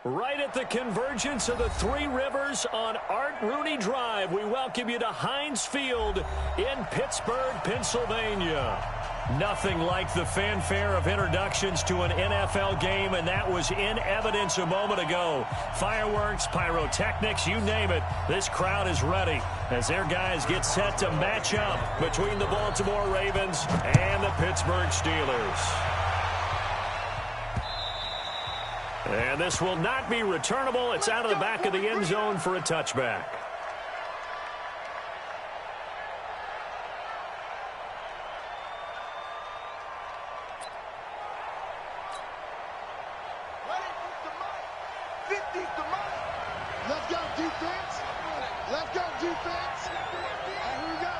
Right at the convergence of the Three Rivers on Art Rooney Drive, we welcome you to Heinz Field in Pittsburgh, Pennsylvania. Nothing like the fanfare of introductions to an NFL game, and that was in evidence a moment ago. Fireworks, pyrotechnics, you name it. This crowd is ready as their guys get set to match up between the Baltimore Ravens and the Pittsburgh Steelers. And this will not be returnable. It's out of the back of the end zone for a touchback. Let's go, defense. Let's go, defense. And here we go.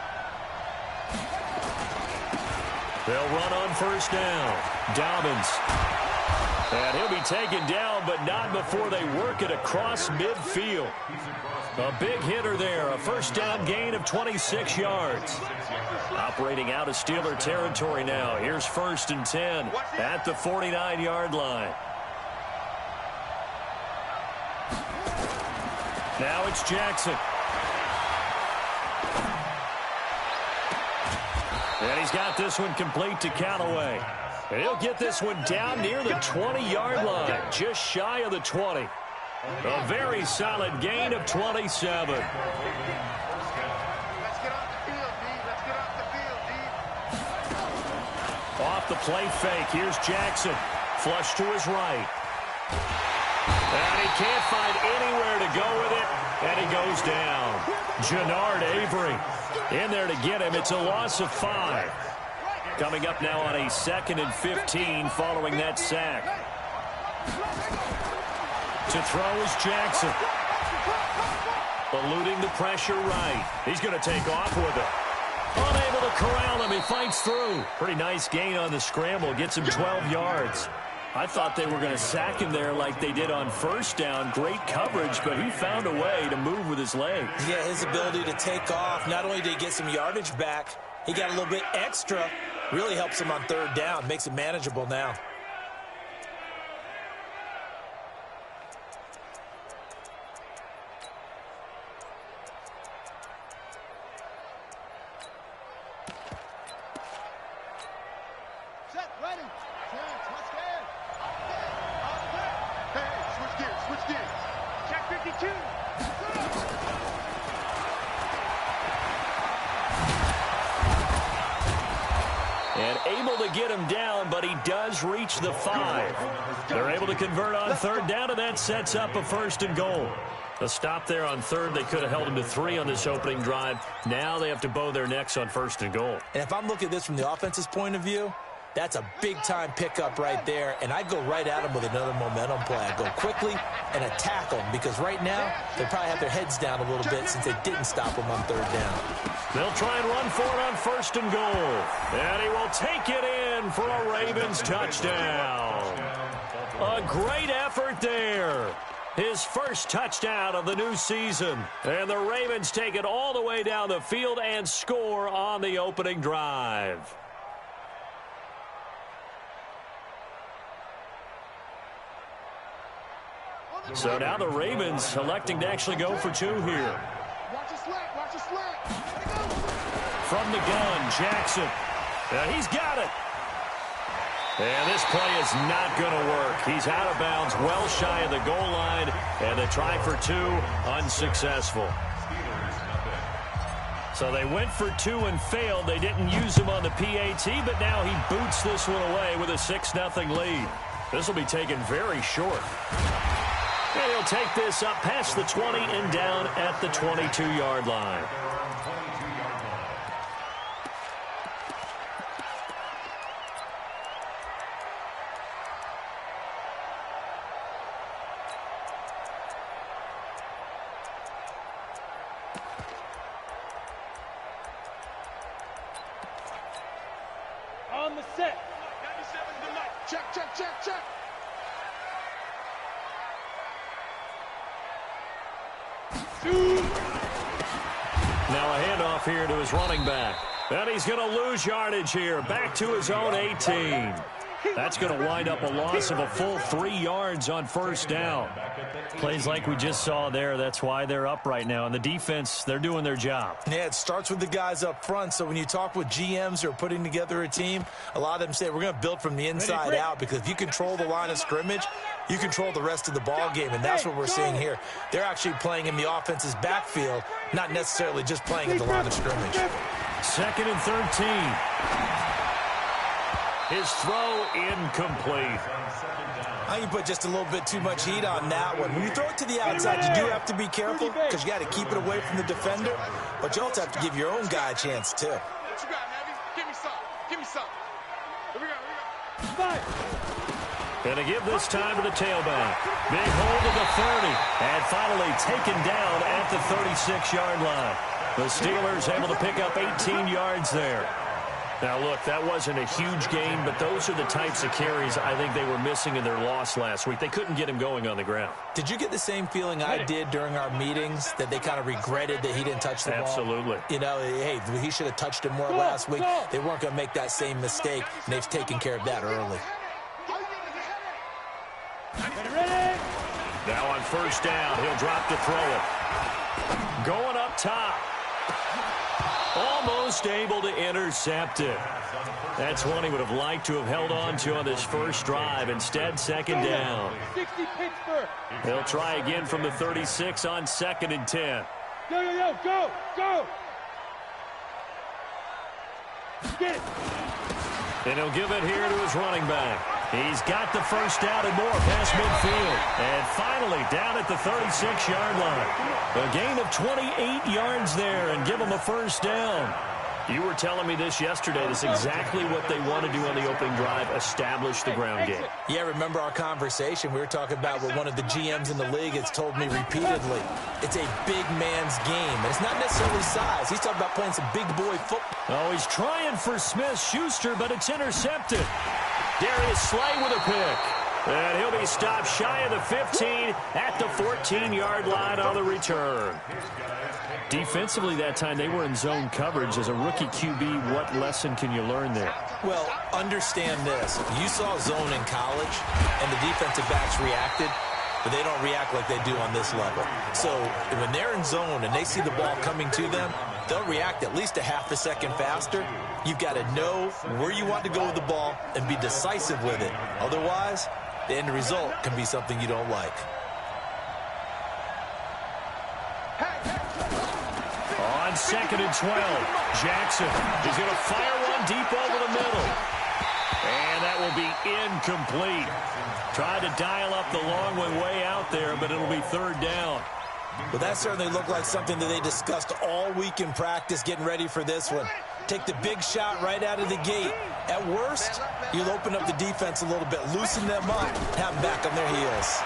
They'll run on first down. Dobbins. And he'll be taken down, but not before they work it across midfield. A big hitter there. A first down gain of 26 yards. Operating out of Steeler territory now. Here's 1st and 10 at the 49-yard line. Now it's Jackson. And he's got this one complete to Callaway. And he'll get this one down near the 20-yard line, just shy of the 20. A very solid gain of 27. Let's get off the field, D. Let's get off the field, D. Off the play fake, here's Jackson. Flush to his right. And he can't find anywhere to go with it, and he goes down. Jannard Avery in there to get him. It's a loss of 5. Coming up now on a 2nd and 15 following that sack. To throw is Jackson. Eluding the pressure right. He's going to take off with it. Unable to corral him. He fights through. Pretty nice gain on the scramble. Gets him 12 yards. I thought they were going to sack him there like they did on first down. Great coverage, but he found a way to move with his legs. Yeah, his ability to take off. Not only did he get some yardage back, he got a little bit extra. Really helps him on 3rd down. Makes it manageable now. Set, ready. Let's get it. Hey, switch gears. Check 52. And able to get him down, but he does reach the 5. They're able to convert on 3rd down, and that sets up a 1st and goal. A stop there on 3rd. They could have held him to 3 on this opening drive. Now they have to bow their necks on 1st and goal. And if I'm looking at this from the offense's point of view, that's a big-time pickup right there, and I'd go right at him with another momentum play. I'd go quickly and attack them, because right now they probably have their heads down a little bit since they didn't stop him on 3rd down. They'll try and run for it on 1st and goal. And he will take it in for a Ravens touchdown. A great effort there. His first touchdown of the new season. And the Ravens take it all the way down the field and score on the opening drive. So now the Ravens electing to actually go for 2 here. Watch a slant. From the gun, Jackson. He's got it. And this play is not going to work. He's out of bounds, well shy of the goal line, and the try for 2 unsuccessful. So they went for 2 and failed. They didn't use him on the PAT, but now he boots this one away with a 6-0 lead. This will be taken very short. And he'll take this up past the 20 and down at the 22-yard line. On the set. 97 to the mic. Check. Now a handoff here to his running back. And he's going to lose yardage here. Back to his own 18. That's going to wind up a loss of a full 3 yards on first down. Plays like we just saw there. That's why they're up right now. And the defense, they're doing their job. Yeah, it starts with the guys up front. So when you talk with GMs who are putting together a team, a lot of them say we're going to build from the inside out, because if you control the line of scrimmage, you control the rest of the ball game, and that's what we're seeing here. They're actually playing in the offense's backfield, not necessarily just playing in the line of scrimmage. 2nd and 13. His throw incomplete. I think you put just a little bit too much heat on that one. When you throw it to the outside, you do have to be careful because you got to keep it away from the defender, but you also have to give your own guy a chance too. What you got, Heavy? Give me some. Give me some. Here we go. Gonna give this time to the tailback. Big hold of the 30, and finally taken down at the 36-yard line. The Steelers able to pick up 18 yards there. Now, look, that wasn't a huge gain, but those are the types of carries I think they were missing in their loss last week. They couldn't get him going on the ground. Did you get the same feeling I did during our meetings, that they kind of regretted that he didn't touch the ball? Absolutely. You know, hey, he should have touched it more last week. They weren't going to make that same mistake, and they've taken care of that early. Now on first down, he'll drop to throw it. Going up top. Almost able to intercept it. That's one he would have liked to have held on to on this first drive. Instead, 2nd down. He'll try again from the 36 on 2nd and 10. Go. Get it. And he'll give it here to his running back. He's got the first down and more past midfield. And finally down at the 36-yard line. A gain of 28 yards there and give him a first down. You were telling me this yesterday. This is exactly what they want to do on the opening drive, establish the ground game. Yeah, remember our conversation? We were talking about what one of the GMs in the league has told me repeatedly. It's a big man's game. And it's not necessarily size. He's talking about playing some big boy football. Oh, he's trying for Smith-Schuster, but it's intercepted. Darius Slay with a pick. And he'll be stopped shy of the 15 at the 14-yard line on the return. Defensively that time, they were in zone coverage. As a rookie QB, what lesson can you learn there? Well, understand this. You saw zone in college, and the defensive backs reacted, but they don't react like they do on this level. So when they're in zone and they see the ball coming to them, they'll react at least a half a second faster. You've got to know where you want to go with the ball and be decisive with it. Otherwise, the end result can be something you don't like. On 2nd and 12, Jackson is going to fire one deep over the middle. And that will be incomplete. Tried to dial up the long one way out there, but it'll be 3rd down. Well, that certainly looked like something that they discussed all week in practice getting ready for this one. Take the big shot right out of the gate. At worst, you'll open up the defense a little bit, loosen them up, have them back on their heels.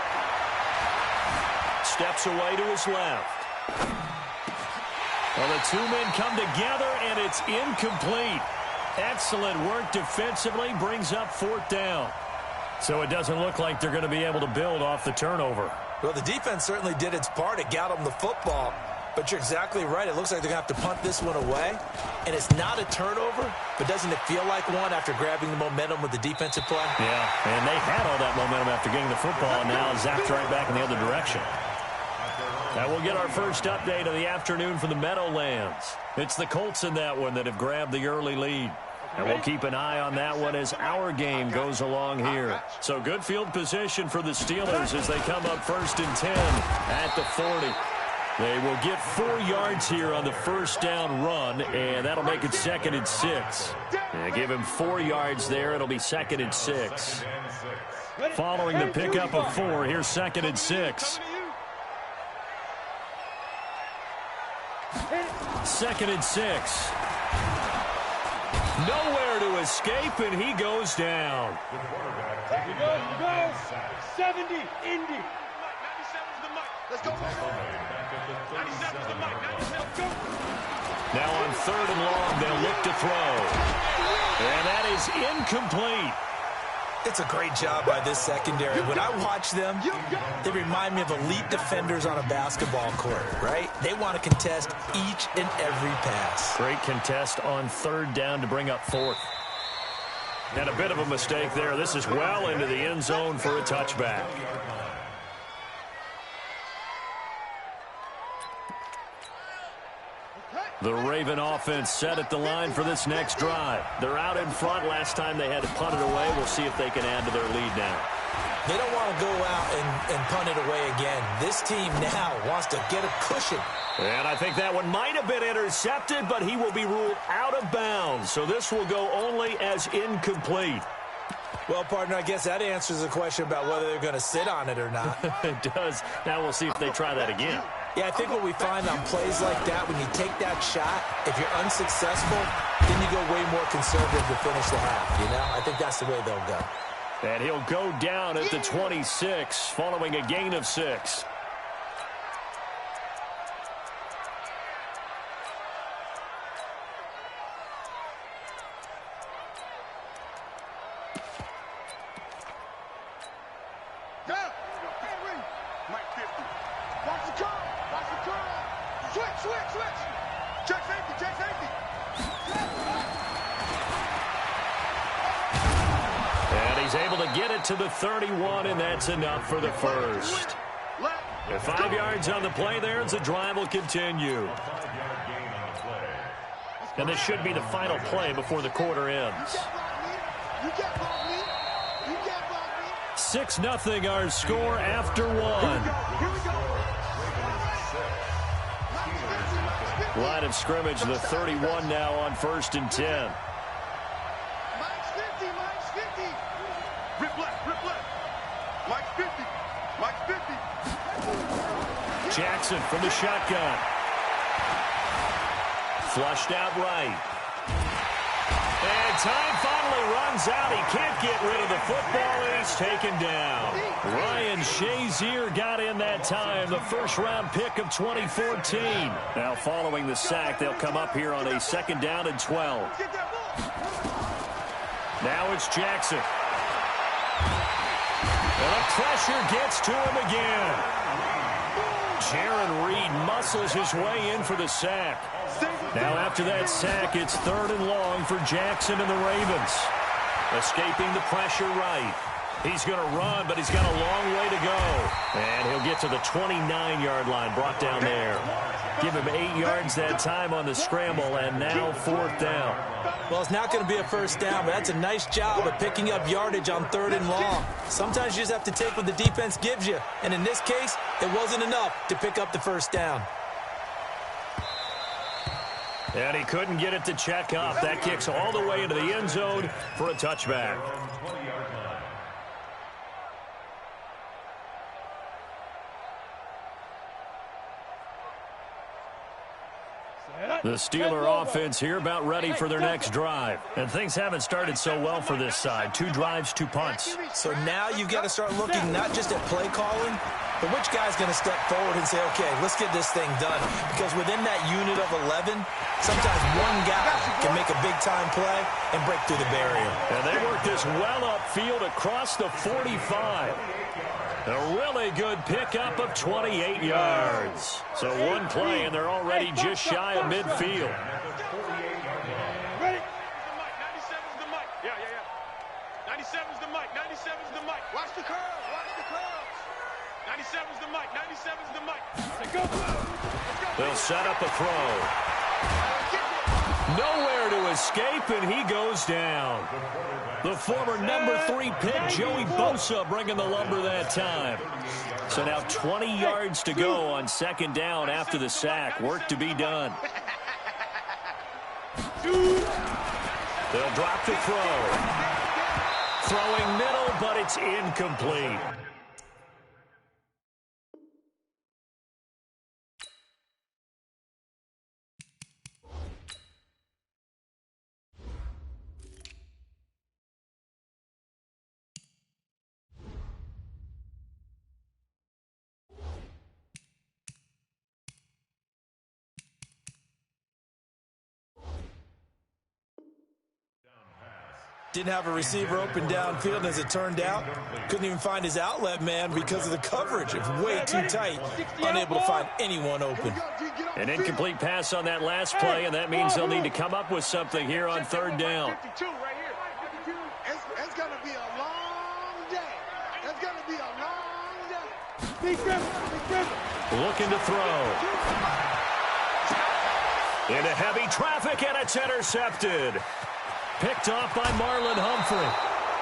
Steps away to his left. Well, the two men come together, and it's incomplete. Excellent work defensively, brings up 4th down. So it doesn't look like they're going to be able to build off the turnover. Well, the defense certainly did its part. It got them the football. But you're exactly right. It looks like they're going to have to punt this one away. And it's not a turnover, but doesn't it feel like one after grabbing the momentum with the defensive play? Yeah, and they had all that momentum after getting the football, and now zapped right back in the other direction. Now we'll get our first update of the afternoon from the Meadowlands. It's the Colts in that one that have grabbed the early lead. And we'll keep an eye on that one as our game goes along here. So good field position for the Steelers as they come up 1st and 10 at the 40. They will get 4 yards here on the first down run, and that'll make it 2nd and 6. And give him 4 yards there. It'll be 2nd and 6. Following the pickup of 4, here's 2nd and 6. 2nd and 6. Nowhere to escape, and he goes down. Here we go. 70, Indy. Let's go. Now on 3rd and long, they'll look to throw. And that is incomplete. It's a great job by this secondary. When I watch them, they remind me of elite defenders on a basketball court, right? They want to contest each and every pass. Great contest on 3rd down to bring up 4th. And a bit of a mistake there. This is well into the end zone for a touchback. The Raven offense set at the line for this next drive. They're out in front. Last time they had to punt it away. We'll see if they can add to their lead now. They don't want to go out and punt it away again. This team now wants to get a cushion. And I think that one might have been intercepted, but he will be ruled out of bounds. So this will go only as incomplete. Well, partner, I guess that answers the question about whether they're going to sit on it or not. It does. Now we'll see if they try that again. Yeah, I think what we find on plays like that, when you take that shot, if you're unsuccessful, then you go way more conservative to finish the half, you know? I think that's the way they'll go. And he'll go down at the 26, following a gain of 6. To the 31, and that's enough for the first. 5 yards on the play there as the drive will continue. And this should be the final play before the quarter ends. 6-0 our score after 1. Line of scrimmage, the 31 now on 1st and 10. Jackson from the shotgun. Flushed out right. And time finally runs out. He can't get rid of the football, and he's taken down. Ryan Shazier got in that time, the first-round pick of 2014. Now following the sack, they'll come up here on a 2nd down and 12. Now it's Jackson. And the pressure gets to him again. Jaron Reed muscles his way in for the sack. Now after that sack, it's 3rd and long for Jackson and the Ravens. Escaping the pressure right. He's going to run, but he's got a long way to go. And he'll get to the 29-yard line, brought down there. Give him 8 yards that time on the scramble, and now 4th down. Well, it's not going to be a first down, but that's a nice job of picking up yardage on 3rd and long. Sometimes you just have to take what the defense gives you, and in this case, it wasn't enough to pick up the first down. And he couldn't get it to check up. That kicks all the way into the end zone for a touchback. The Steeler offense here about ready for their next drive. And things haven't started so well for this side. 2 drives, 2 punts. So now you've got to start looking not just at play calling, but which guy's going to step forward and say, okay, let's get this thing done. Because within that unit of 11, sometimes one guy can make a big-time play and break through the barrier. And they work this well upfield across the 45. A really good pickup of 28 yards. So one play, and they're already just shy of midfield. Ready? 97's the mic. Yeah. 97's the mic. 97's the mic. Watch the curl. Watch the curls. 97's the mic. 97's the mic. Let's go. They'll set up a throw. Nowhere to escape, and he goes down. The former number 3 pick, Joey Bosa, bringing the lumber that time. So now 20 yards to go on 2nd down after the sack. Work to be done. They'll drop the throw. Throwing middle, but it's incomplete. Didn't have a receiver open downfield, and as it turned out, couldn't even find his outlet man because of the coverage. It's way too tight, unable to find anyone open. An incomplete pass on that last play, and that means they'll need to come up with something here on 3rd down. going to be a long day. It's going to be a long day. Looking to throw. Into heavy traffic, and it's intercepted. Picked off by Marlon Humphrey.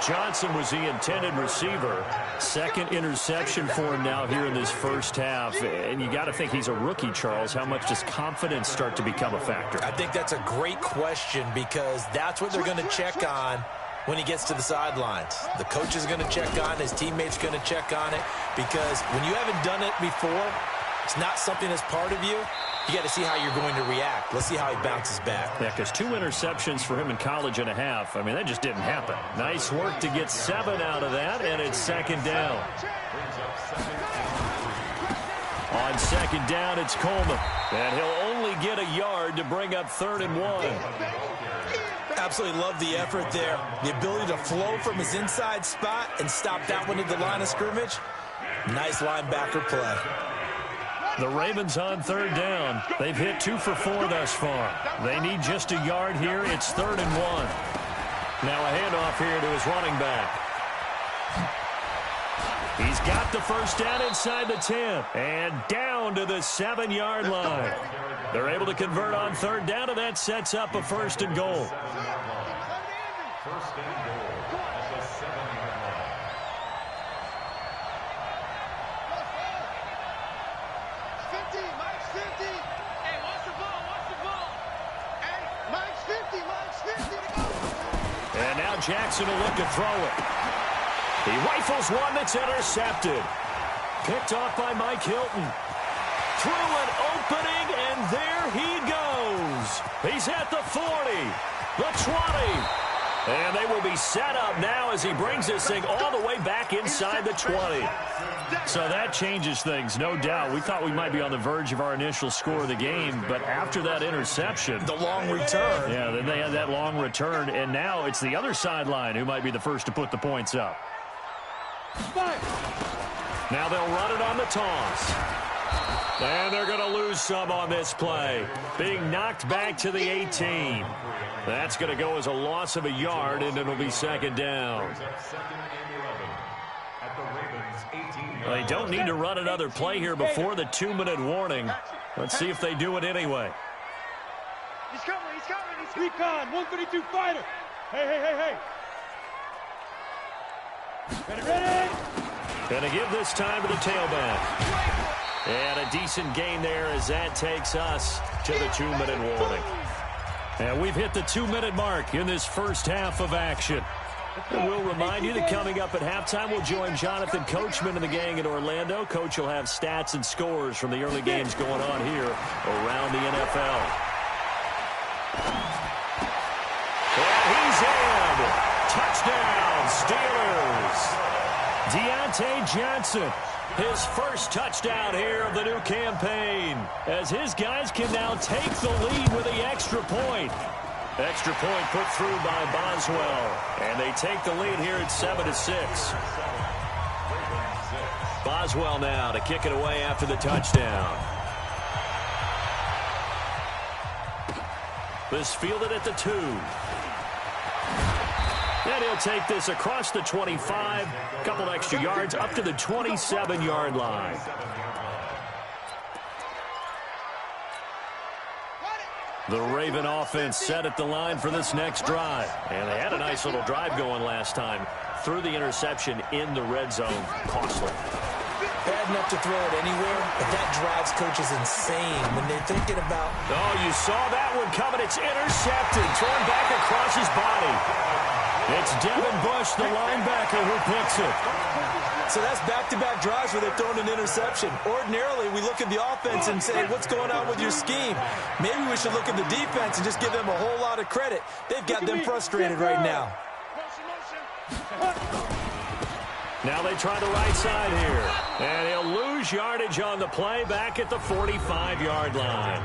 Johnson was the intended receiver. Second interception for him now here in this first half. And you got to think he's a rookie, Charles. How much does confidence start to become a factor? I think that's a great question because that's what they're going to check on when he gets to the sidelines. The coach is going to check on it. His teammates going to check on it because when you haven't done it before, it's not something that's part of you. You got to see how you're going to react. Let's see how he bounces back. Yeah, because 2 interceptions for him in college and a half. I mean, that just didn't happen. Nice work to get 7 out of that, and it's second down. On second down, it's Coleman. And he'll only get a yard to bring up 3rd and 1. Absolutely love the effort there. The ability to flow from his inside spot and stop that one at the line of scrimmage. Nice linebacker play. The Ravens on 3rd down. They've hit 2 for 4 thus far. They need just a yard here. It's 3rd and 1. Now a handoff here to his running back. He's got the first down inside the 10 and down to the 7-yard line. They're able to convert on 3rd down, and that sets up a 1st and goal. First and goal. And now Jackson will look to throw it. He rifles one that's intercepted. Picked off by Mike Hilton. Through an opening, and there he goes. He's at the 40, the 20. And they will be set up now as he brings this thing all the way back inside the 20. So that changes things, no doubt. We thought we might be on the verge of our initial score of the game, but after that interception, the long return. Yeah, then they had that long return, and now it's the other sideline who might be the first to put the points up. Now they'll run it on the toss. And they're going to lose some on this play. Being knocked back to the 18. That's going to go as a loss of a yard, and it'll be second down. They don't need to run another play here before the 2-minute warning. Let's see if they do it anyway. He's coming. Recon, 132 fighter. Hey. Ready. Going to give this time to the tailback. And a decent gain there as that takes us to the 2-minute warning. And we've hit the 2-minute mark in this first half of action. And we'll remind you that coming up at halftime, we'll join Jonathan Coachman and the gang in Orlando. Coach will have stats and scores from the early games going on here around the NFL. And he's in. Touchdown, Steelers. Deontay Johnson, his first touchdown here of the new campaign, as his guys can now take the lead with the extra point. Extra point put through by Boswell, and they take the lead here at 7-6. Boswell now to kick it away after the touchdown. This fielded at the 2. And he'll take this across the 25, a couple extra yards up to the 27-yard line. The Raven offense set at the line for this next drive. And they had a nice little drive going last time. Threw the interception in the red zone. Costly. Bad enough to throw it anywhere, but that drives coaches insane when they're thinking about... Oh, you saw that one coming. It's intercepted. Thrown back across his body. It's Devin Bush, the linebacker, who picks it. So that's back-to-back drives where they're throwing an interception. Ordinarily, we look at the offense and say, what's going on with your scheme? Maybe we should look at the defense and just give them a whole lot of credit. They've got them frustrated right now. Now they try the right side here. And he'll lose yardage on the play back at the 45-yard line.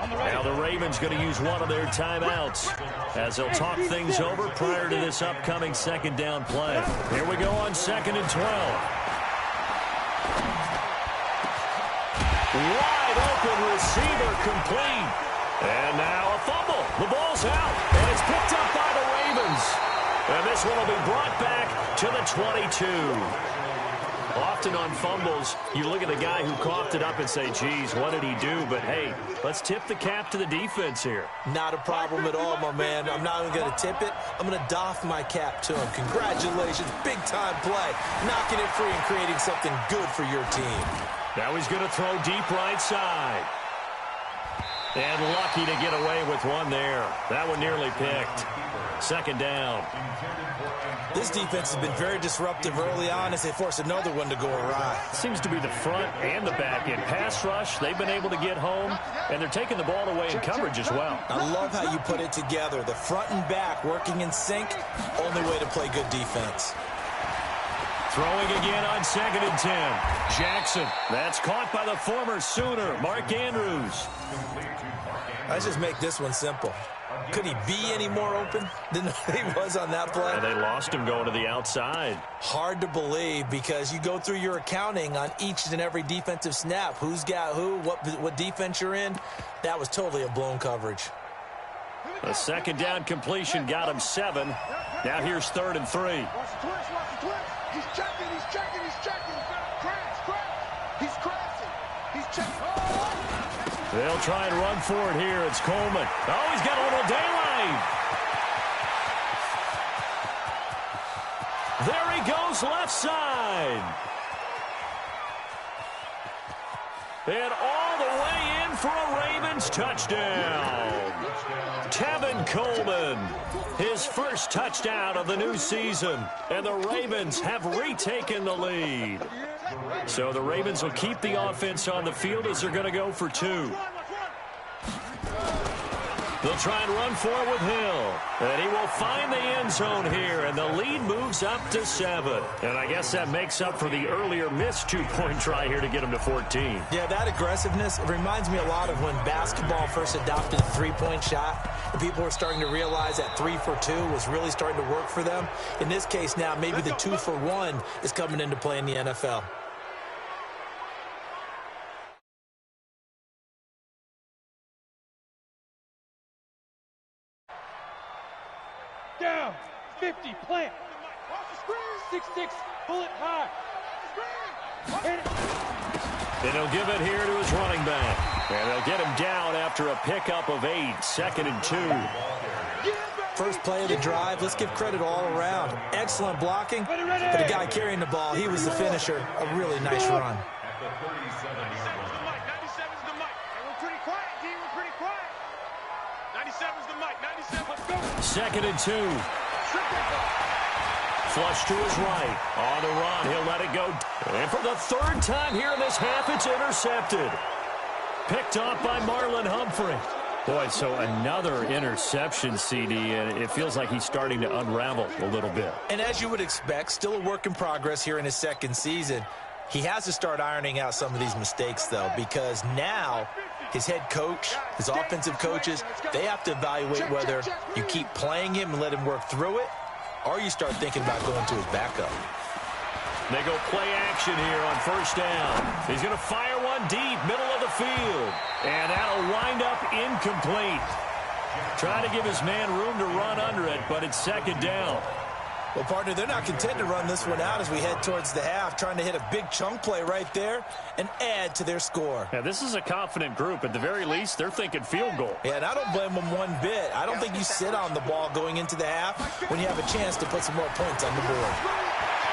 Now the Ravens going to use one of their timeouts as they'll talk things over prior to this upcoming second down play. Here we go on 2nd and 12. Wide open receiver complete. And now a fumble. The ball's out, and it's picked up by the Ravens. And this one will be brought back to the 22. Often on fumbles, you look at the guy who coughed it up and say, geez, what did he do? But, hey, let's tip the cap to the defense here. Not a problem at all, my man. I'm not even going to tip it. I'm going to doff my cap to him. Congratulations. Big-time play. Knocking it free and creating something good for your team. Now he's going to throw deep right side. And lucky to get away with one there. That one nearly picked. Second down. This defense has been very disruptive early on as they force another one to go awry. Seems to be the front and the back end. Pass rush, they've been able to get home, and they're taking the ball away in coverage as well. I love how you put it together. The front and back working in sync, only way to play good defense. Throwing again on 2nd and 10. Jackson, that's caught by the former Sooner, Mark Andrews. Let's just make this one simple. Could he be any more open than he was on that play? And they lost him going to the outside. Hard to believe because you go through your accounting on each and every defensive snap. Who's got who, what defense you're in. That was totally a blown coverage. A second down completion got him 7. Now here's 3rd and 3. Watch the twist, watch the twist. He's checking, he's checking, he's checking. Crash, crash. He's crashing. He's checking. Oh! They'll try and run for it here. It's Coleman. Oh, he's got a little daylight. There he goes, left side. And all the way in for a Ravens touchdown. Tevin Coleman, his first touchdown of the new season. And the Ravens have retaken the lead. So the Ravens will keep the offense on the field as they're going to go for 2. They'll try and run for it with Hill. And he will find the end zone here. And the lead moves up to 7. And I guess that makes up for the earlier missed 2-point try here to get him to 14. Yeah, that aggressiveness, it reminds me a lot of when basketball first adopted a 3-point shot. And people were starting to realize that 3 for 2 was really starting to work for them. In this case now, maybe the 2 for 1 is coming into play in the NFL. Down, 50, plant. 6-6, pull it high. And he'll give it here to his running back. And they'll get him down after a pickup of 8, 2nd and 2. First play of the drive, let's give credit all around. Excellent blocking, but the guy carrying the ball, he was the finisher. A really nice run. 97's the mic, 97's the mic. And we're pretty quiet, D, we're pretty quiet. 97's the mic, 97, let's go. 2nd and 2. Flush to his right. On the run, he'll let it go. And for the 3rd time here in this half, it's intercepted. Picked off by Marlon Humphrey. Boy, so another interception, CD, and it feels like he's starting to unravel a little bit. And as you would expect, still a work in progress here in his 2nd season. He has to start ironing out some of these mistakes, though, because now his head coach, his offensive coaches, they have to evaluate whether you keep playing him and let him work through it, or you start thinking about going to his backup. They go play action here on 1st down. He's going to fire one deep, middle of the field. And that'll wind up incomplete. Trying to give his man room to run under it, but it's 2nd down. Well, partner, they're not content to run this one out as we head towards the half, trying to hit a big chunk play right there and add to their score. Yeah, this is a confident group. At the very least, they're thinking field goal. Yeah, and I don't blame them one bit. I don't think you sit on the ball going into the half when you have a chance to put some more points on the board.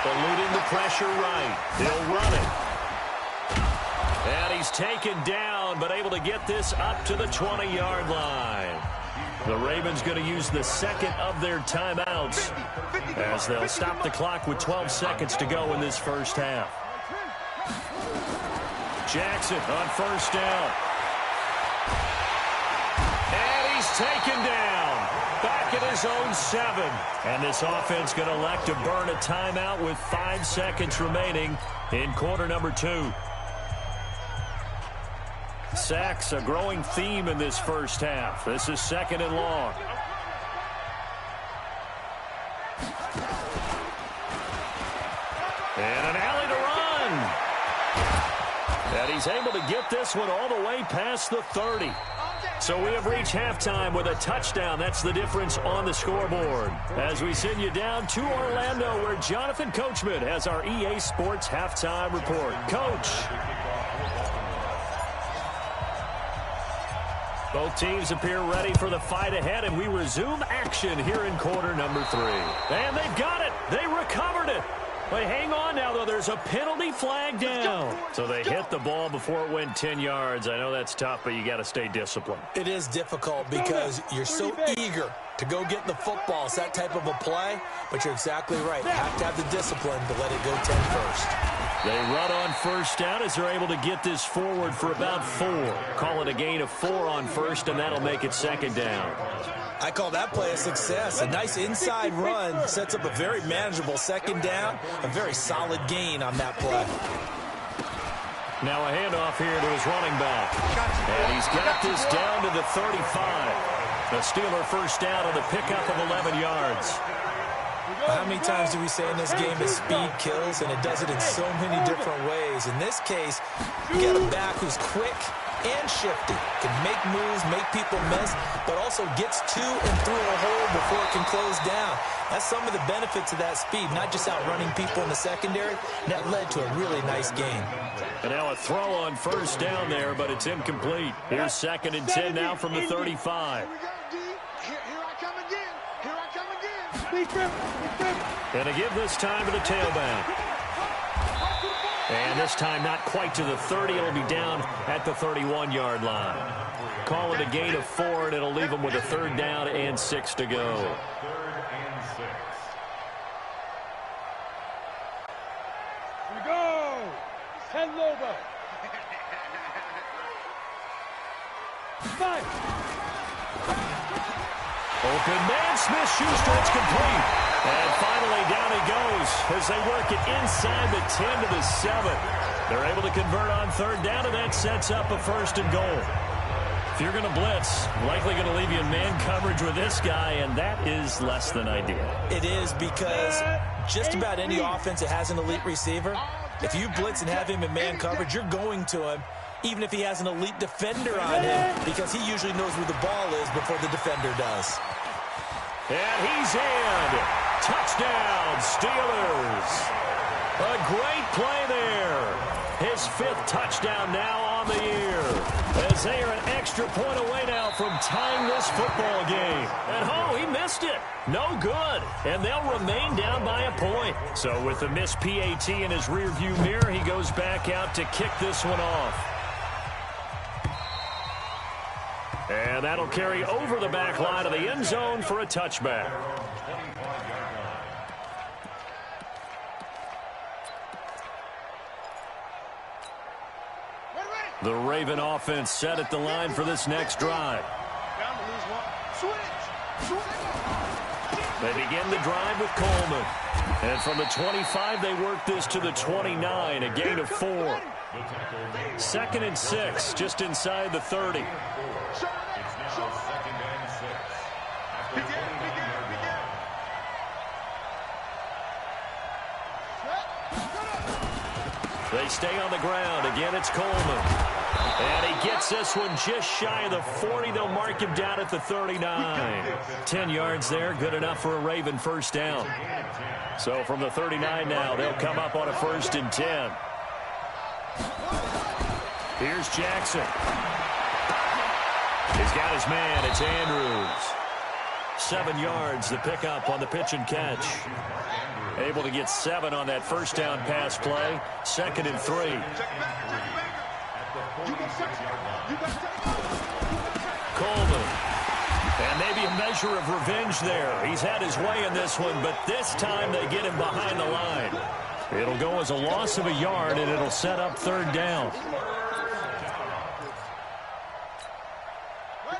Eluding the pressure right. He'll run it. And he's taken down, but able to get this up to the 20-yard line. The Ravens going to use the 2nd of their timeouts as they'll stop the clock with 12 seconds to go in this 1st half. Jackson on 1st down. And he's taken down. Back at his own 7. And this offense going to elect to burn a timeout with 5 seconds remaining in quarter number 2. Sacks, a growing theme in this 1st half. This is 2nd and long. And an alley to run. And he's able to get this one all the way past the 30. So we have reached halftime with a touchdown. That's the difference on the scoreboard. As we send you down to Orlando, where Jonathan Coachman has our EA Sports halftime report. Coach. Both teams appear ready for the fight ahead, and we resume action here in quarter number 3. And they've got it. They recovered it. But hang on now, though. There's a penalty flag down. So they hit the ball before it went 10 yards. I know that's tough, but you got to stay disciplined. It is difficult because you're so eager to go get the football. It's that type of a play, but you're exactly right. You have to have the discipline to let it go 10 first. They run on first down as they're able to get this forward for about 4. Call it a gain of 4 on first, and that'll make it second down. I call that play a success. A nice inside run sets up a very manageable second down, a very solid gain on that play. Now a handoff here to his running back. And he's got this down to the 35. The Steeler first down on the pickup of 11 yards. How many times do we say in this game that speed kills, and it does it in so many different ways? In this case, you got a back who's quick and shifty, can make moves, make people miss, but also gets to and through a hole before it can close down. That's some of the benefits of that speed, not just outrunning people in the secondary. And that led to a really nice gain. And now a throw on first down there, but it's incomplete. Here's second and 10 now from the 35. And to give this time to the tailback. And this time not quite to the 30. It'll be down at the 31-yard line. Call it a gain of 4, and it'll leave them with a third down and 6 to go. Here we go. Ken Lobo. 5. Open man, Smith-Schuster, it's complete. And finally down he goes as they work it inside the 10 to the 7. They're able to convert on third down, and that sets up a first and goal. If you're going to blitz, likely going to leave you in man coverage with this guy, and that is less than ideal. It is, because just about any offense that has an elite receiver, if you blitz and have him in man coverage, you're going to him, even if he has an elite defender on him, because he usually knows where the ball is before the defender does. And he's in. Touchdown, Steelers. A great play there. His 5th touchdown now on the year, as they are an extra point away now from tying this football game. And oh, he missed it. No good. And they'll remain down by a point. So with the missed PAT in his rearview mirror, he goes back out to kick this one off. And that'll carry over the back line of the end zone for a touchback. The Raven offense set at the line for this next drive. They begin the drive with Coleman. And from the 25, they work this to the 29, a gain of 4. 2nd and 6, just inside the 30. They stay on the ground. Again, it's Coleman. And he gets this one just shy of the 40. They'll mark him down at the 39. 10 yards there, good enough for a Raven first down. So from the 39 now, they'll come up on a 1st and 10. Here's Jackson. He's got his man. It's Andrews. 7 yards, the pickup on the pitch and catch. Able to get 7 on that first down pass play. 2nd and 3. Coleman. And maybe a measure of revenge there. He's had his way in this one, but this time they get him behind the line. It'll go as a loss of a yard, and it'll set up third down.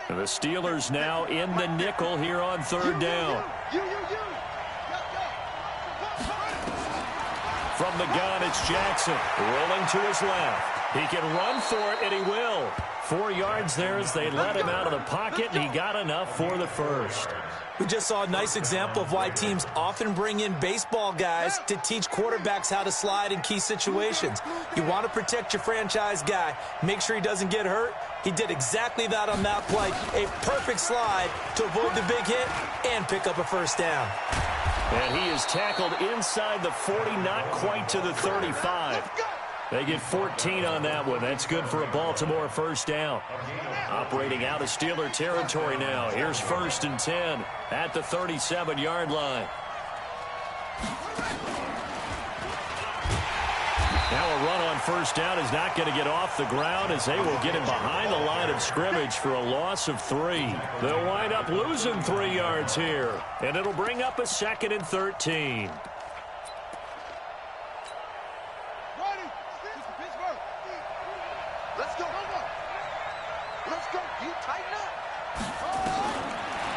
And the Steelers now in the nickel here on third down. From the gun, it's Jackson rolling to his left. He can run for it, and he will. 4 yards there as they let him out of the pocket, and he got enough for the first. We just saw a nice example of why teams often bring in baseball guys to teach quarterbacks how to slide in key situations. You want to protect your franchise guy. Make sure he doesn't get hurt. He did exactly that on that play. A perfect slide to avoid the big hit and pick up a first down. And he is tackled inside the 40, not quite to the 35. They get 14 on that one. That's good for a Baltimore first down. Operating out of Steeler territory now. Here's 1st and 10 at the 37-yard line. Now a run on first down is not going to get off the ground as they will get him behind the line of scrimmage for a loss of 3. They'll wind up losing 3 yards here, and it'll bring up a 2nd and 13.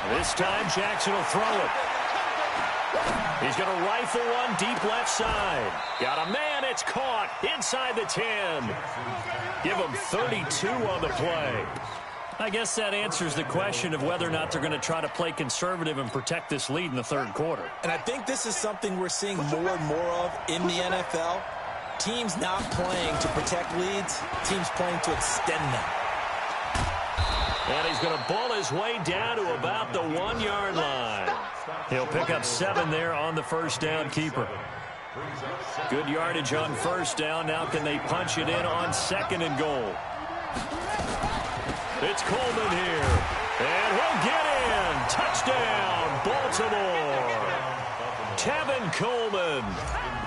This time Jackson will throw it. He's going to rifle one deep left side. Got a man. It's caught inside the 10. Give him 32 on the play. I guess that answers the question of whether or not they're going to try to play conservative and protect this lead in the 3rd quarter. And I think this is something we're seeing more and more of in the NFL. Teams not playing to protect leads, teams playing to extend them. And he's going to ball his way down to about the 1-yard line. He'll pick up 7 there on the first down keeper. Good yardage on first down. Now can they punch it in on 2nd and goal? It's Coleman here. And he'll get in. Touchdown, Baltimore. Tevin Coleman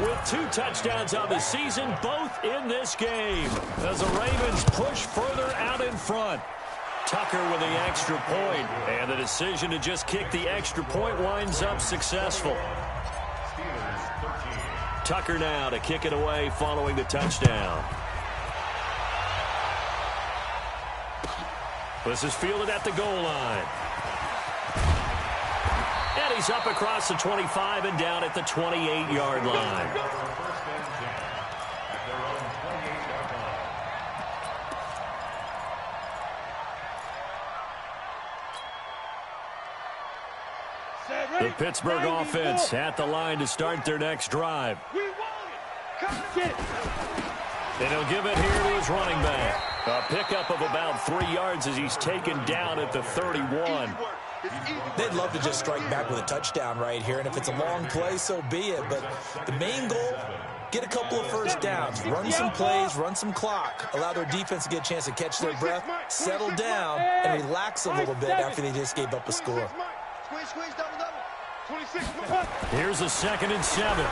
with 2 touchdowns on the season, both in this game, as the Ravens push further out in front. Tucker with the extra point, and the decision to just kick the extra point winds up successful. Tucker now to kick it away following the touchdown. This is fielded at the goal line. And he's up across the 25 and down at the 28-yard line. The Pittsburgh offense at the line to start their next drive. And he'll give it here to his running back. A pickup of about 3 yards as he's taken down at the 31. They'd love to just strike back with a touchdown right here, and if it's a long play, so be it. But the main goal, get a couple of first downs, run some plays, run some clock, allow their defense to get a chance to catch their breath, settle down, and relax a little bit after they just gave up a score. Here's a 2nd and 7.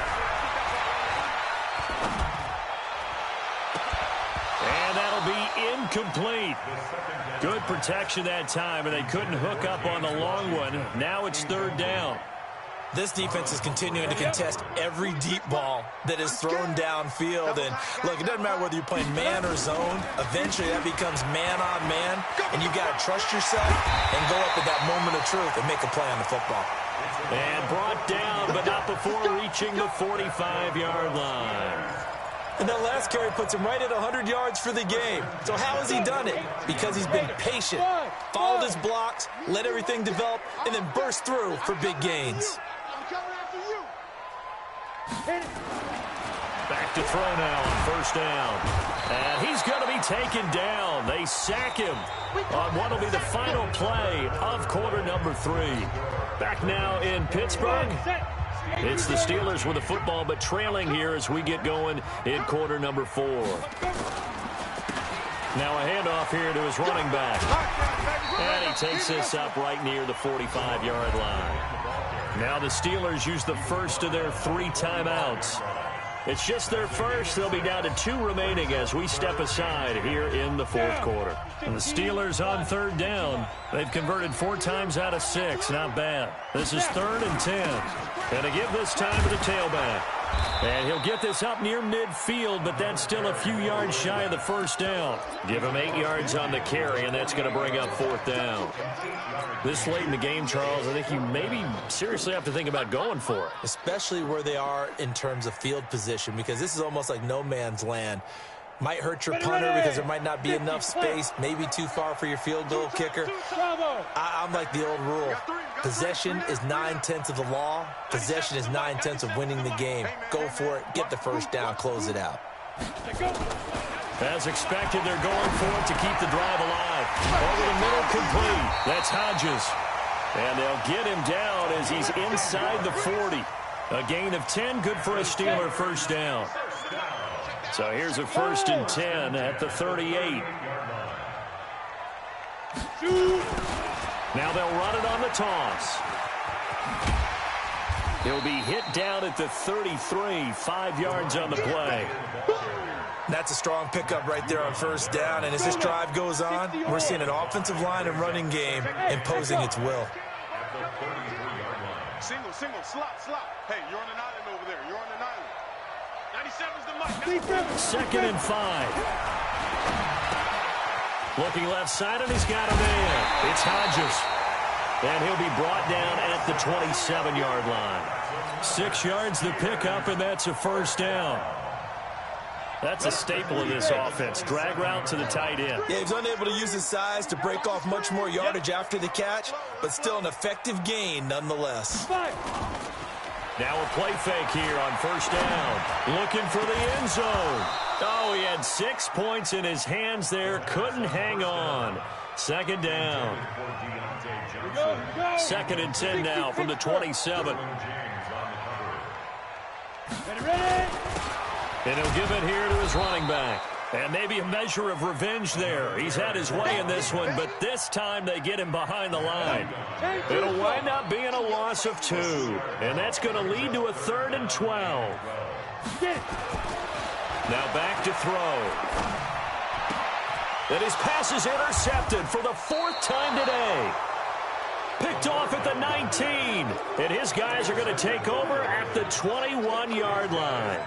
And that'll be incomplete. Good protection that time, and they couldn't hook up on the long one. Now it's 3rd down. This defense is continuing to contest every deep ball that is thrown downfield. And, look, it doesn't matter whether you're playing man or zone. Eventually, that becomes man on man, and you've got to trust yourself and go up at that moment of truth and make a play on the football. And brought down, but not before reaching the 45-yard line. And that last carry puts him right at 100 yards for the game. So how has he done it? Because he's been patient, followed his blocks, let everything develop, and then burst through for big gains. Back to throw now on first down. And he's going to be taken down. They sack him on what will be the final play of quarter number 3. Back now in Pittsburgh. It's the Steelers with the football, but trailing here as we get going in quarter number 4. Now a handoff here to his running back. And he takes this up right near the 45-yard line. Now the Steelers use the first of their 3 timeouts. It's just their first. They'll be down to 2 remaining as we step aside here in the 4th quarter. And the Steelers on 3rd down. They've converted 4 times out of 6. Not bad. This is 3rd and 10. And to give this time to the tailback. And he'll get this up near midfield, but that's still a few yards shy of the first down. Give him 8 yards on the carry, and that's going to bring up 4th down. This late in the game, Charles, I think you maybe seriously have to think about going for it. Especially where they are in terms of field position, because this is almost like no man's land. Might hurt your punter because there might not be enough space, maybe too far for your field goal kicker. I'm like the old rule. Possession is 9/10 of the law. Possession is 9/10 of winning the game. Go for it. Get the first down. Close it out. As expected, they're going for it to keep the drive alive. Over the middle, complete. That's Hodges. And they'll get him down as he's inside the 40. A gain of 10, good for a Steeler first down. So here's a 1st and 10 at the 38. Now they'll run it on the toss. He'll be hit down at the 33, 5 yards on the play. That's a strong pickup right there on first down. And as this drive goes on, we're seeing an offensive line and running game imposing its will. Single, slot. Hey, you're on an island over there. You're on an island. 97's the mic. 2nd and 5. Looking left side, and he's got a man. It's Hodges. And he'll be brought down at the 27-yard line. 6 yards the pickup, and that's a first down. That's a staple of this offense. Drag route to the tight end. Yeah, he's unable to use his size to break off much more yardage after the catch, but still an effective gain nonetheless. Now a play fake here on first down. Looking for the end zone. Oh, he had 6 points in his hands there. Couldn't hang on. 2nd down. 2nd and 10 now from the 27. And he'll give it here to his running back. And maybe a measure of revenge there. He's had his way in this one, but this time they get him behind the line. It'll wind up being a loss of 2. And that's going to lead to a 3rd and 12. Now back to throw. And his pass is intercepted for the 4th time today. Picked off at the 19. And his guys are going to take over at the 21-yard line.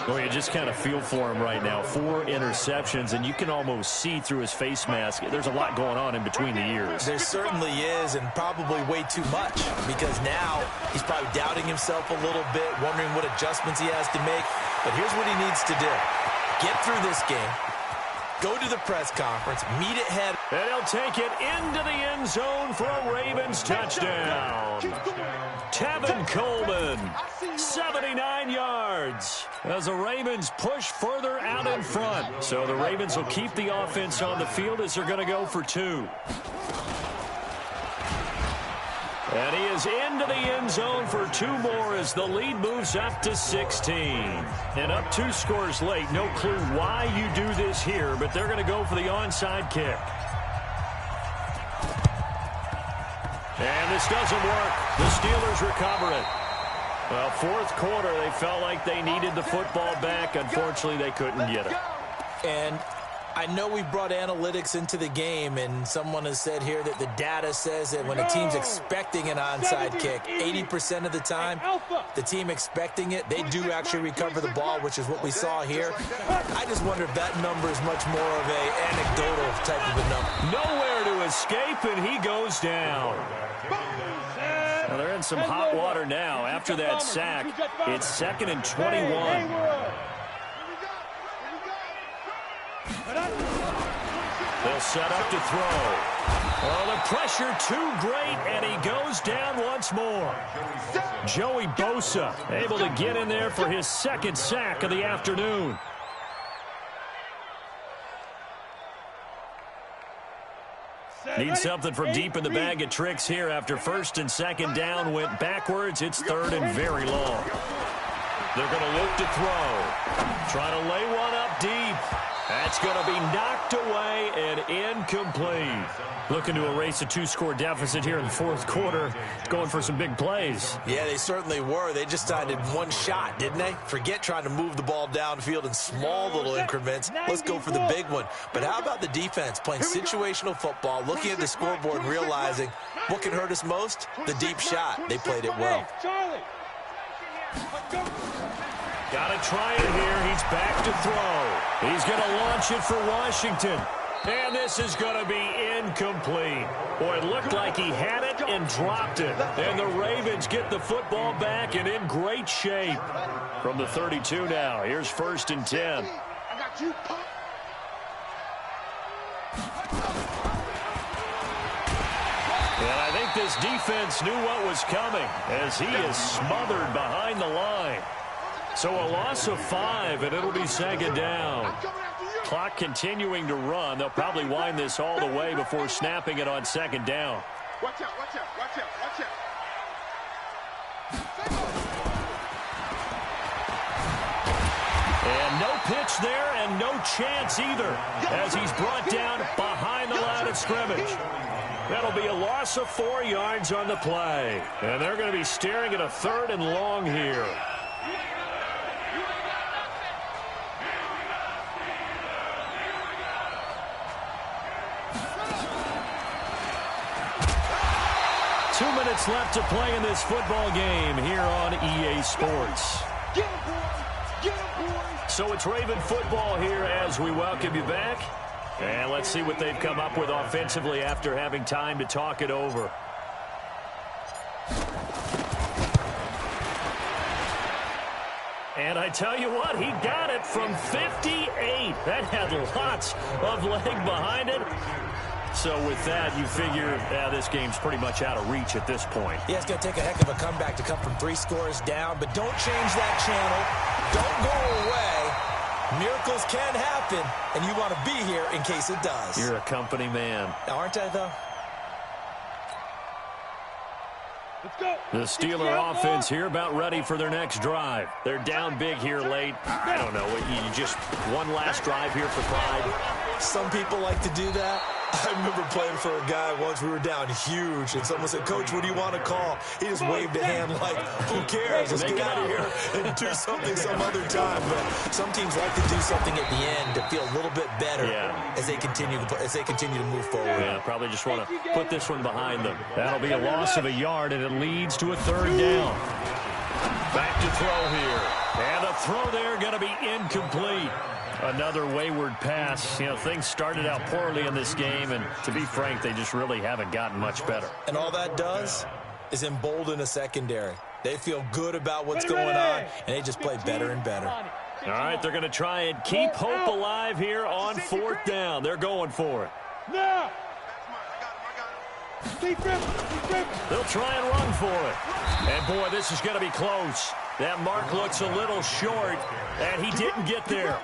Well, you just kind of feel for him right now. 4 interceptions, and you can almost see through his face mask. There's a lot going on in between the ears. There certainly is, and probably way too much, because now he's probably doubting himself a little bit, wondering what adjustments he has to make. But here's what he needs to do. Get through this game. Go to the press conference, meet it head. And he'll take it into the end zone for a Ravens touchdown. Tevin Coleman, 79 yards. As the Ravens push further out in front. So the Ravens will keep the offense on the field as they're going to go for 2. And he is into the end zone for 2 more as the lead moves up to 16. And up 2 scores late. No clue why you do this here, but they're going to go for the onside kick. And this doesn't work. The Steelers recover it. Well, 4th quarter, they felt like they needed the football back. Unfortunately, they couldn't get it. And I know we brought analytics into the game, and someone has said here that the data says that when a team's expecting an onside kick, 80% of the time, the team expecting it, they do actually recover the ball, which is what we saw here. I just wonder if that number is much more of an anecdotal type of a number. Nowhere to escape, and he goes down. Well, they're in some hot water now. After that sack, it's 2nd and 21. They'll set up to throw. Oh, the pressure too great, and he goes down once more. Joey Bosa able to get in there for his 2nd sack of the afternoon. Need something from deep in the bag of tricks here after 1st and 2nd down went backwards. It's 3rd and very long. They're going to look to throw. Try to lay one up deep. That's going to be knocked away and incomplete. Looking to erase a 2-score deficit here in the 4th quarter. Going for some big plays. Yeah, they certainly were. They just decided one shot, didn't they? Forget trying to move the ball downfield in small little increments. Let's go for the big one. But how about the defense playing situational football, looking at the scoreboard and realizing what can hurt us most? The deep shot. They played it well. Got to try it here. He's back to throw. He's going to launch it for Washington. And this is going to be incomplete. Boy, it looked like he had it and dropped it. And the Ravens get the football back and in great shape. From the 32 now, here's 1st and 10. And I think this defense knew what was coming as he is smothered behind the line. So a loss of 5, and it'll be second down. Clock continuing to run. They'll probably wind this all the way before snapping it on second down. Watch out, watch out, watch out, watch out. And no pitch there and no chance either as he's brought down behind the line of scrimmage. That'll be a loss of 4 yards on the play. And they're going to be staring at a 3rd and long here. Two minutes left to play in this football game here on EA Sports. So it's Raven football here as we welcome you back. And let's see what they've come up with offensively after having time to talk it over. And I tell you what, he got it from 58. That had lots of leg behind it. So with that, you figure this game's pretty much out of reach at this point. Yeah, it's going to take a heck of a comeback to come from 3 scores down, but don't change that channel. Don't go away. Miracles can happen, and you want to be here in case it does. You're a company man. Aren't I, though? Let's go. The Steeler offense here about ready for their next drive. They're down big here late. I don't know. You just one last drive here for pride. Some people like to do that. I remember playing for a guy once. We were down huge, and someone said, "Coach, what do you want to call?" He just waved a hand like, "Who cares? Let's get out of here and do something some other time." But some teams like to do something at the end to feel a little bit better as they continue to move forward. Yeah, probably just want to put this one behind them. That'll be a loss of a yard, and it leads to a 3rd down. Back to throw here. And the throw there going to be incomplete. Another wayward pass. You know, things started out poorly in this game, and to be frank, they just really haven't gotten much better. And all that does is embolden a secondary. They feel good about what's going on, and they just play better and better. All right, they're going to try and keep hope alive here on 4th down. They're going for it. No. They'll try and run for it. And, boy, this is going to be close. That mark looks a little short, and he didn't get there.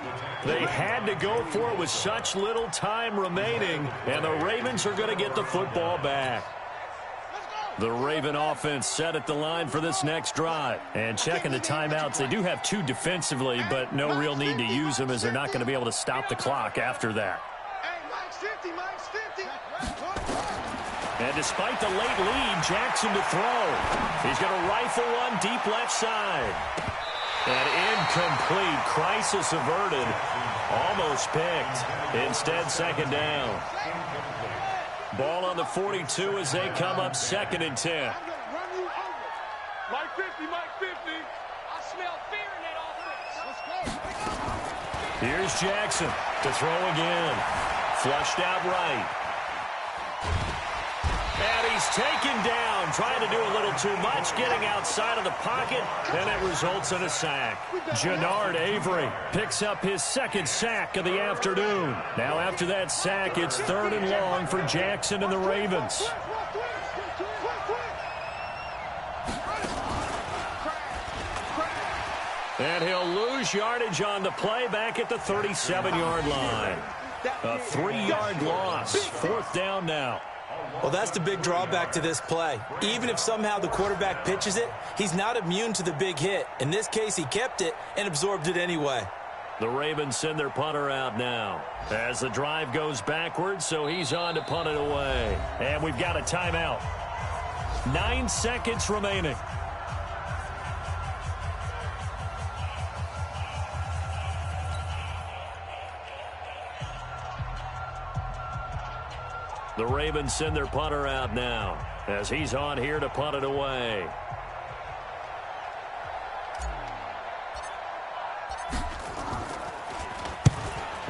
They had to go for it with such little time remaining, and the Ravens are going to get the football back. The Raven offense set at the line for this next drive. And checking the timeouts, they do have 2 defensively, but no real need to use them as they're not going to be able to stop the clock after that. And despite the late lead, Jackson to throw. He's going to rifle one deep left side. And incomplete. Crisis averted. Almost picked. Instead, 2nd down. Ball on the 42 as they come up 2nd and 10. Mike 50, Mike 50. I smell fear in that offense. Here's Jackson to throw again. Flushed out right. And he's taken down, trying to do a little too much, getting outside of the pocket, and it results in a sack. Jannard Avery picks up his 2nd sack of the afternoon. Now after that sack, it's 3rd and long for Jackson and the Ravens. And he'll lose yardage on the play back at the 37-yard line. A 3-yard loss, 4th down now. Well, that's the big drawback to this play. Even if somehow the quarterback pitches it, he's not immune to the big hit. In this case, he kept it and absorbed it anyway. The Ravens send their punter out now as the drive goes backwards, so he's on to punt it away. And we've got a timeout. 9 seconds remaining. The Ravens send their punter out now as he's on here to punt it away.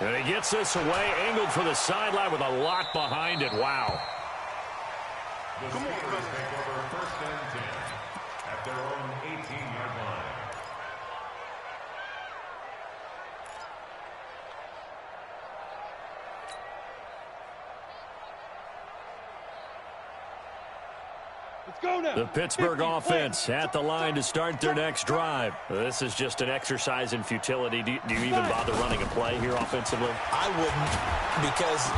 And he gets this away, angled for the sideline with a lot behind it. Wow. The Steelers take over 1st and 10 at their own 18-yard line. Let's go now. The Pittsburgh 50, offense at the line to start their next drive. This is just an exercise in futility. Do you even bother running a play here offensively? I wouldn't, because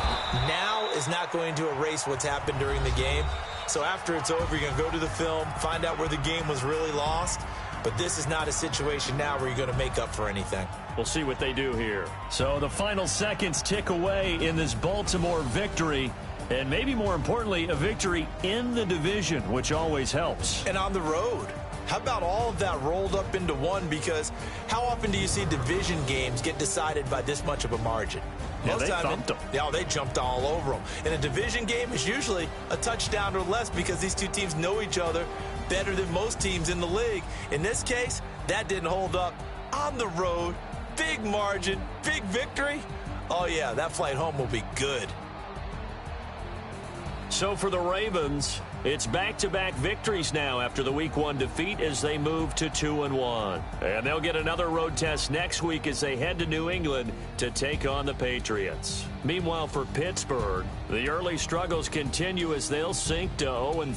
now is not going to erase what's happened during the game. So after it's over, you're going to go to the film, find out where the game was really lost. But this is not a situation now where you're going to make up for anything. We'll see what they do here. So the final seconds tick away in this Baltimore victory. And maybe more importantly, a victory in the division, which always helps. And on the road. How about all of that rolled up into one? Because how often do you see division games get decided by this much of a margin? Yeah, they thumped them. Yeah, they jumped all over them. And a division game is usually a touchdown or less because these two teams know each other better than most teams in the league. In this case, that didn't hold up. On the road, big margin, big victory. Oh, yeah, that flight home will be good. So for the Ravens, it's back-to-back victories now after the Week 1 defeat as they move to 2-1. And they'll get another road test next week as they head to New England to take on the Patriots. Meanwhile, for Pittsburgh, the early struggles continue as they'll sink to 0-3.